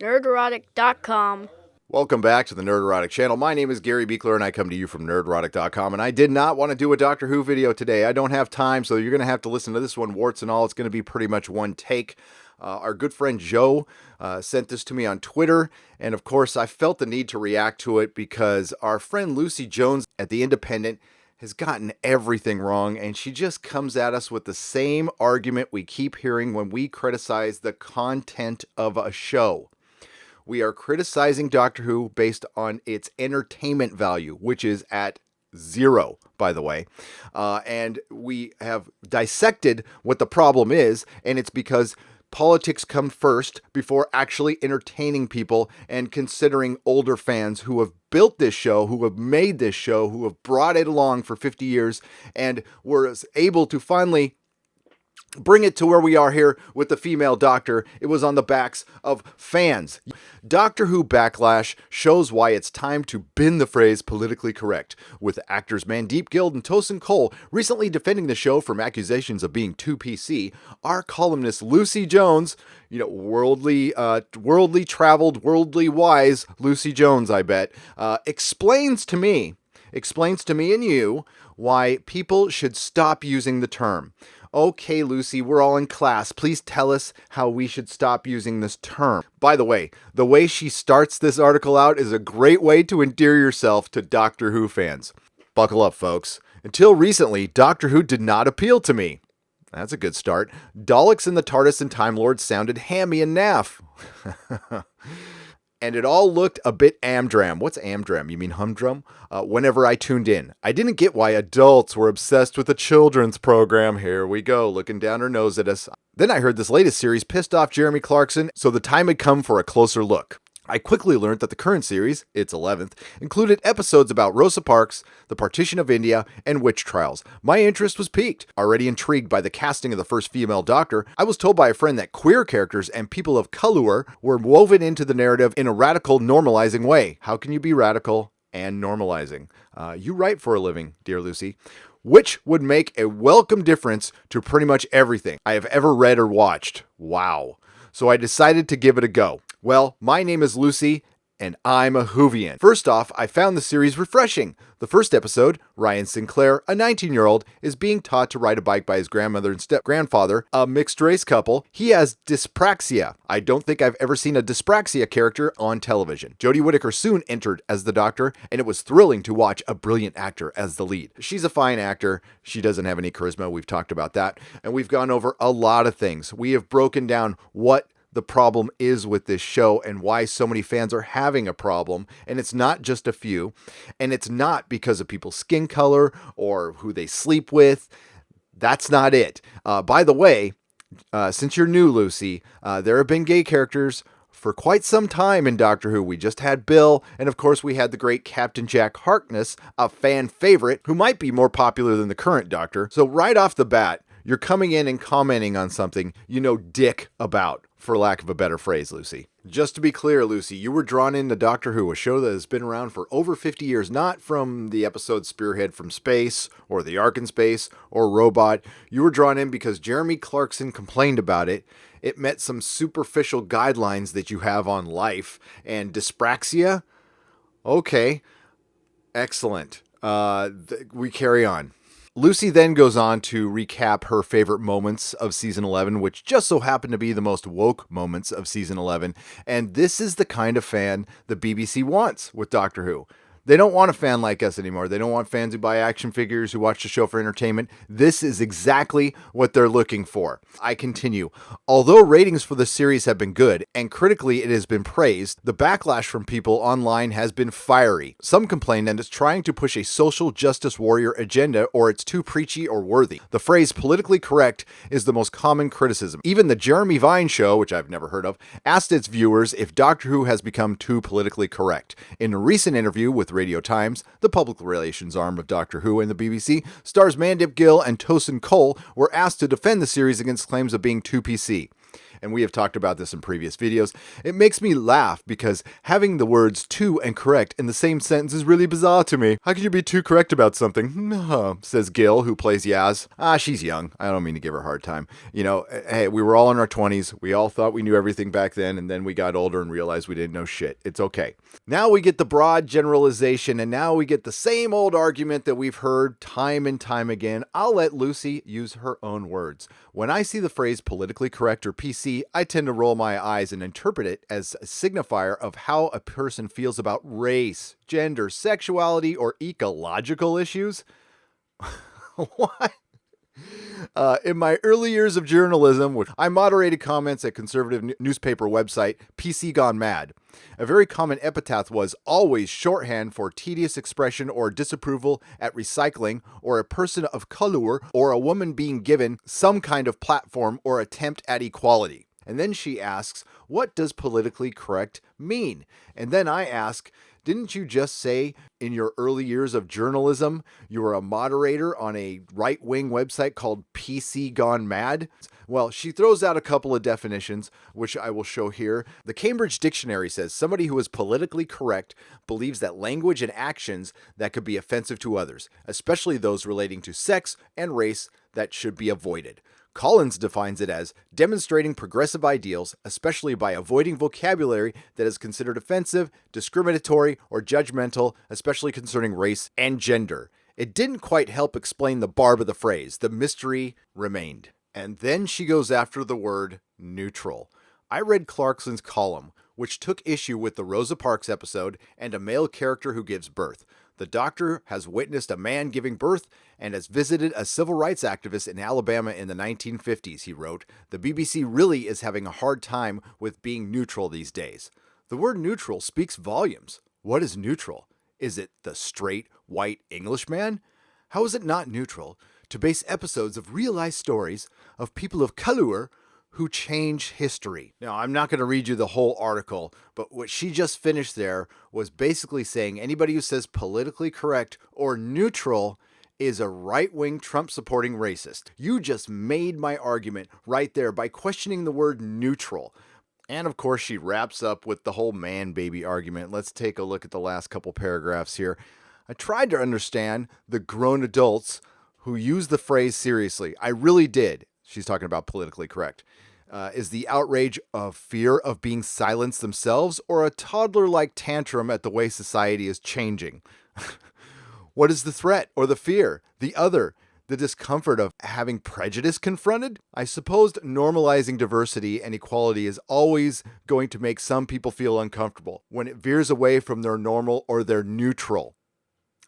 nerderotic.com. Welcome back to the Nerderotic channel. My name is Gary Beekler, and I come to you from nerderotic.com. And I did not want to do a Doctor Who video today. I don't have time, so you're going to have to listen to this one, warts and all. It's going to be pretty much one take. Our good friend Joe sent this to me on Twitter, and of course, I felt the need to react to it because our friend Lucy Jones at The Independent has gotten everything wrong, and she just comes at us with the same argument we keep hearing when we criticize the content of a show. We are criticizing Doctor Who based on its entertainment value, which is at 0, by the way. And we have dissected what the problem is, and it's because politics come first before actually entertaining people and considering older fans who have built this show, who have made this show, who have brought it along for 50 years, and were able to finally bring it to where we are here with the female Doctor. It was on the backs of fans. Doctor Who Backlash shows why it's time to bin the phrase politically correct, with actors Mandeep Gill and Tosin Cole recently defending the show from accusations of being too PC. Our columnist Lucy Jones, worldly traveled, worldly wise Lucy Jones, I bet, explains to me and you why people should stop using the term. Okay, Lucy, we're all in class. Please tell us how we should stop using this term. By the way she starts this article out is a great way to endear yourself to Doctor Who fans. Buckle up, folks. Until recently, Doctor Who did not appeal to me. That's a good start. Daleks and the TARDIS and Time Lords sounded hammy and naff. And it all looked a bit amdram. What's amdram? You mean humdrum? Whenever I tuned in. I didn't get why adults were obsessed with the children's program. Here we go, looking down her nose at us. Then I heard this latest series pissed off Jeremy Clarkson, so the time had come for a closer look. I quickly learned that the current series, its 11th, included episodes about Rosa Parks, the partition of India, and witch trials. My interest was piqued. Already intrigued by the casting of the first female Doctor, I was told by a friend that queer characters and people of color were woven into the narrative in a radical, normalizing way. How can you be radical and normalizing? You write for a living, dear Lucy. Which would make a welcome difference to pretty much everything I have ever read or watched. Wow. So I decided to give it a go. Well, my name is Lucy, and I'm a Whovian. First off, I found the series refreshing. The first episode, Ryan Sinclair, a 19-year-old, is being taught to ride a bike by his grandmother and step-grandfather, a mixed-race couple. He has dyspraxia. I don't think I've ever seen a dyspraxia character on television. Jodie Whittaker soon entered as the Doctor, and it was thrilling to watch a brilliant actor as the lead. She's a fine actor. She doesn't have any charisma. We've talked about that, and we've gone over a lot of things. We have broken down what the problem is with this show and why so many fans are having a problem. And it's not just a few. And it's not because of people's skin color or who they sleep with. That's not it. By the way, since you're new, Lucy, there have been gay characters for quite some time in Doctor Who. We just had Bill, and of course we had the great Captain Jack Harkness, a fan favorite, who might be more popular than the current Doctor. So right off the bat, you're coming in and commenting on something you know dick about, for lack of a better phrase, Lucy. Just to be clear, Lucy, you were drawn into Doctor Who, a show that has been around for over 50 years, not from the episode Spearhead from Space, or The Ark in Space, or Robot. You were drawn in because Jeremy Clarkson complained about it. It met some superficial guidelines that you have on life. And dyspraxia? Okay. Excellent. We carry on. Lucy then goes on to recap her favorite moments of Season 11, which just so happen to be the most woke moments of Season 11. And this is the kind of fan the BBC wants with Doctor Who. They don't want a fan like us anymore. They don't want fans who buy action figures, who watch the show for entertainment. This is exactly what they're looking for. I continue. Although ratings for the series have been good, and critically it has been praised, the backlash from people online has been fiery. Some complain that it's trying to push a social justice warrior agenda, or it's too preachy or worthy. The phrase politically correct is the most common criticism. Even the Jeremy Vine show, which I've never heard of, asked its viewers if Doctor Who has become too politically correct. In a recent interview with Radio Times, the public relations arm of Doctor Who and the BBC, stars Mandeep Gill and Tosin Cole were asked to defend the series against claims of being too PC. and we have talked about this in previous videos. It makes me laugh because having the words "to" and "correct" in the same sentence is really bizarre to me. How could you be too correct about something? Says Gil, who plays Yaz. She's young. I don't mean to give her a hard time. Hey, we were all in our 20s. We all thought we knew everything back then, and then we got older and realized we didn't know shit. It's okay. Now we get the broad generalization, and now we get the same old argument that we've heard time and time again. I'll let Lucy use her own words. When I see the phrase politically correct or PC, I tend to roll my eyes and interpret it as a signifier of how a person feels about race, gender, sexuality, or ecological issues. What? In my early years of journalism, I moderated comments at conservative newspaper website PC Gone Mad. A very common epithet was always shorthand for tedious expression or disapproval at recycling, or a person of color, or a woman being given some kind of platform or attempt at equality. And then she asks, what does politically correct mean? And then I ask, didn't you just say in your early years of journalism you were a moderator on a right-wing website called PC Gone Mad? Well, she throws out a couple of definitions, which I will show here. The Cambridge Dictionary says somebody who is politically correct believes that language and actions that could be offensive to others, especially those relating to sex and race, that should be avoided. Collins defines it as demonstrating progressive ideals, especially by avoiding vocabulary that is considered offensive, discriminatory, or judgmental, especially concerning race and gender. It didn't quite help explain the barb of the phrase. The mystery remained. And then she goes after the word neutral. I read Clarkson's column, which took issue with the Rosa Parks episode and a male character who gives birth. The doctor has witnessed a man giving birth and has visited a civil rights activist in Alabama in the 1950s, he wrote. The BBC really is having a hard time with being neutral these days. The word neutral speaks volumes. What is neutral? Is it the straight, white Englishman? How is it not neutral to base episodes of real-life stories of people of color who change history? Now, I'm not going to read you the whole article, but what she just finished there was basically saying anybody who says politically correct or neutral is a right-wing Trump-supporting racist. You just made my argument right there by questioning the word neutral. And of course, she wraps up with the whole man-baby argument. Let's take a look at the last couple paragraphs here. I tried to understand the grown adults who use the phrase seriously. I really did. She's talking about politically correct. Is the outrage of fear of being silenced themselves, or a toddler-like tantrum at the way society is changing? What is the threat or the fear? The other? The discomfort of having prejudice confronted? I suppose normalizing diversity and equality is always going to make some people feel uncomfortable when it veers away from their normal or their neutral.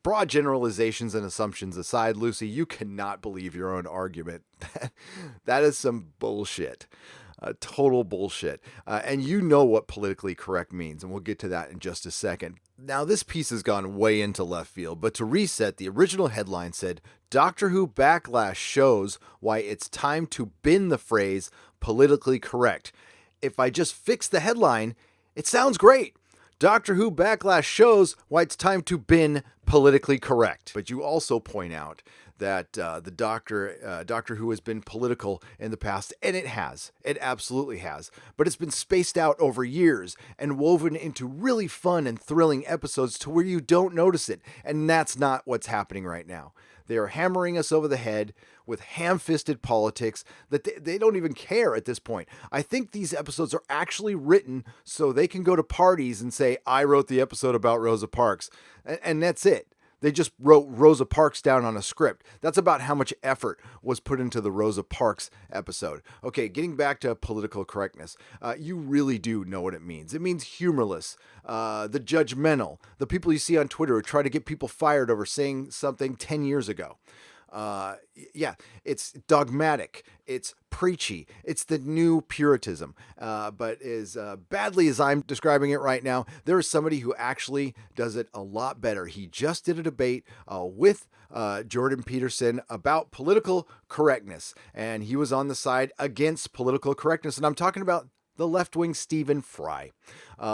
Broad generalizations and assumptions aside, Lucy, you cannot believe your own argument. That is some bullshit. Total bullshit. And you know what politically correct means, and we'll get to that in just a second. Now, this piece has gone way into left field, but to reset, the original headline said, Doctor Who Backlash shows why it's time to bin the phrase politically correct. If I just fix the headline, it sounds great. Doctor Who Backlash shows why it's time to bin politically correct. But you also point out that the Doctor Who has been political in the past, and it has. It absolutely has. But it's been spaced out over years and woven into really fun and thrilling episodes to where you don't notice it. And that's not what's happening right now. They are hammering us over the head with ham-fisted politics that they don't even care at this point. I think these episodes are actually written so they can go to parties and say, I wrote the episode about Rosa Parks. And that's it. They just wrote Rosa Parks down on a script. That's about how much effort was put into the Rosa Parks episode. Okay, getting back to political correctness. You really do know what it means. It means humorless, the judgmental, the people you see on Twitter who try to get people fired over saying something 10 years ago. It's dogmatic, it's preachy, it's the new Puritanism. But as badly as I'm describing it right now, there is somebody who actually does it a lot better. He just did a debate with Jordan Peterson about political correctness, and he was on the side against political correctness. And I'm talking about the left-wing Stephen Fry.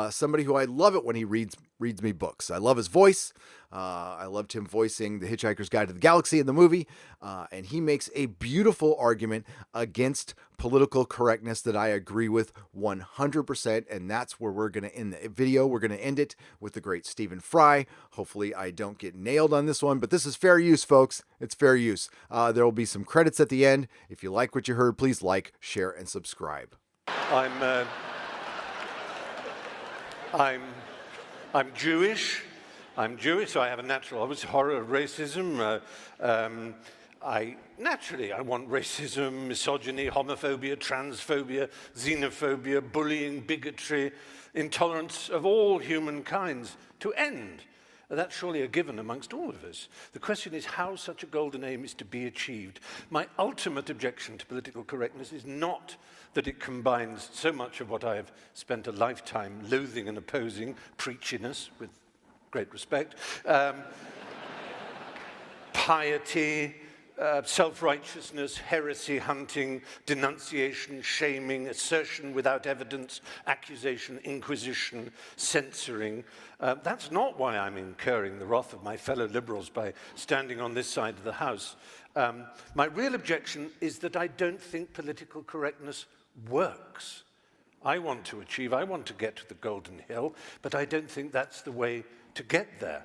Somebody who I love it when he reads me books. I love his voice. I loved him voicing The Hitchhiker's Guide to the Galaxy in the movie. And he makes a beautiful argument against political correctness that I agree with 100%. And that's where we're going to end the video. We're going to end it with the great Stephen Fry. Hopefully I don't get nailed on this one, but this is fair use, folks. It's fair use. There will be some credits at the end. If you like what you heard, please like, share, and subscribe. I'm Jewish. So I have a natural, obviously, horror of racism. I want racism, misogyny, homophobia, transphobia, xenophobia, bullying, bigotry, intolerance of all humankind to end. That's surely a given amongst all of us. The question is how such a golden aim is to be achieved. My ultimate objection to political correctness is not that it combines so much of what I have spent a lifetime loathing and opposing, preachiness, with great respect, piety, self-righteousness, heresy hunting, denunciation, shaming, assertion without evidence, accusation, inquisition, censoring. That's not why I'm incurring the wrath of my fellow liberals by standing on this side of the House. My real objection is that I don't think political correctness works. I want to get to the Golden Hill, but I don't think that's the way to get there.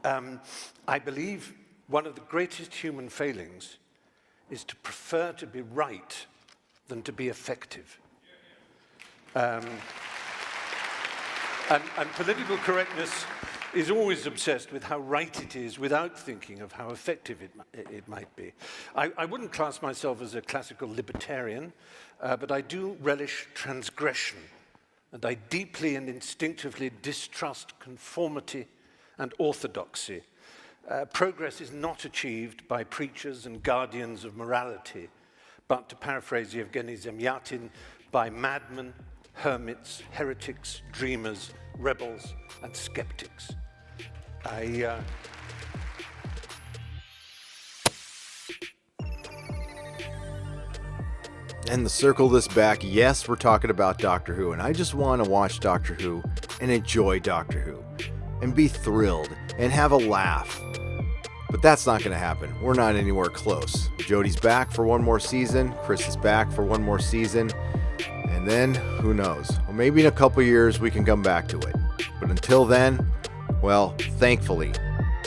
I believe one of the greatest human failings is to prefer to be right than to be effective. And political correctness is always obsessed with how right it is without thinking of how effective it might be. I wouldn't class myself as a classical libertarian, but I do relish transgression, and I deeply and instinctively distrust conformity and orthodoxy. Progress is not achieved by preachers and guardians of morality, but, to paraphrase Yevgeny Zamyatin, by madmen, hermits, heretics, dreamers, rebels, and skeptics. And to circle this back, yes, we're talking about Doctor Who, and I just want to watch Doctor Who and enjoy Doctor Who and be thrilled and have a laugh. But that's not going to happen. We're not anywhere close. Jodie's back for one more season. Chris is back for one more season. And then, who knows? Well, maybe in a couple years we can come back to it. But until then, well, thankfully,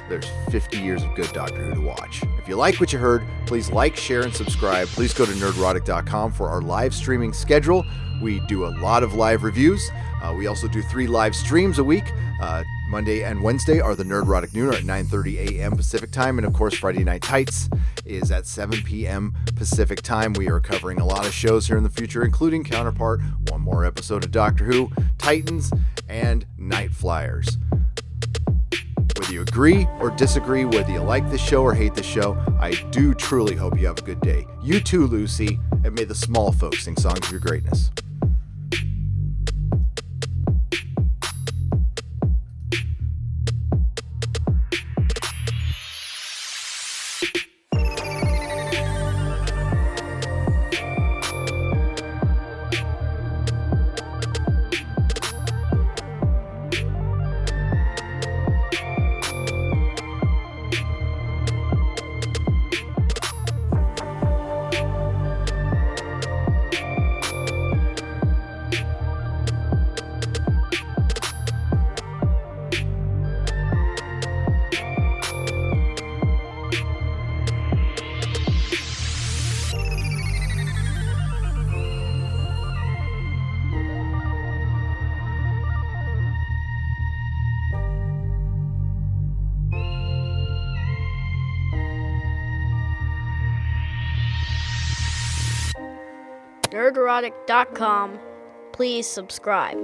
there's 50 years of good Doctor Who to watch. If you like what you heard, please like, share, and subscribe. Please go to nerdrotic.com for our live streaming schedule. We do a lot of live reviews. We also do 3 live streams a week. Monday and Wednesday are the Nerdrotic Nooner at 9:30 a.m. Pacific Time. And of course, Friday Night Tights is at 7 p.m. Pacific Time. We are covering a lot of shows here in the future, including Counterpart, one more episode of Doctor Who, Titans, and Night Flyers. Whether you agree or disagree, whether you like this show or hate this show, I do truly hope you have a good day. You too, Lucy, and may the small folks sing songs of your greatness. Nerdrotic.com. Please subscribe.